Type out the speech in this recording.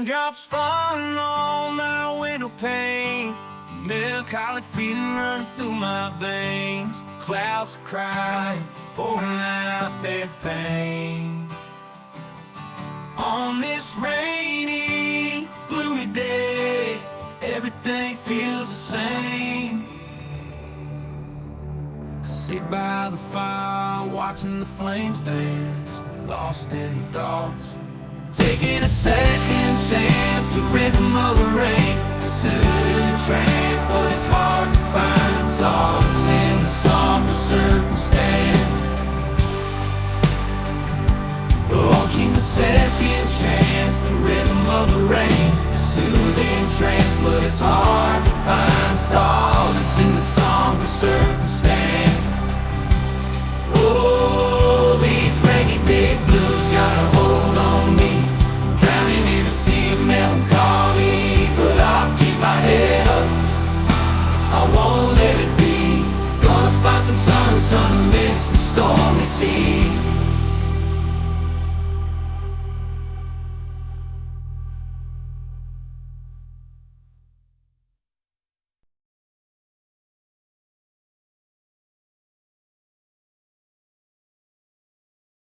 Raindrops falling on my window pane, melancholy feeling running through my veins. Clouds are crying, pouring out their pain. On this rainy, gloomy day, everything feels the same. I sit by the fire, watching the flames dance, lost in thoughts, taking a second chance. The rhythm of the rain, stood in trance, but it's hard to find solace in the somber circumstance. Walking a second chance, the rhythm of the rain, soothing trance, but it's hard to find solace in the somber circumstance. Oh, these rainy day blues got a hold on me, drowning in a sea of melancholy, but I'll keep my head up, I won't let it be. Gonna find some sun amidst the stormy sea.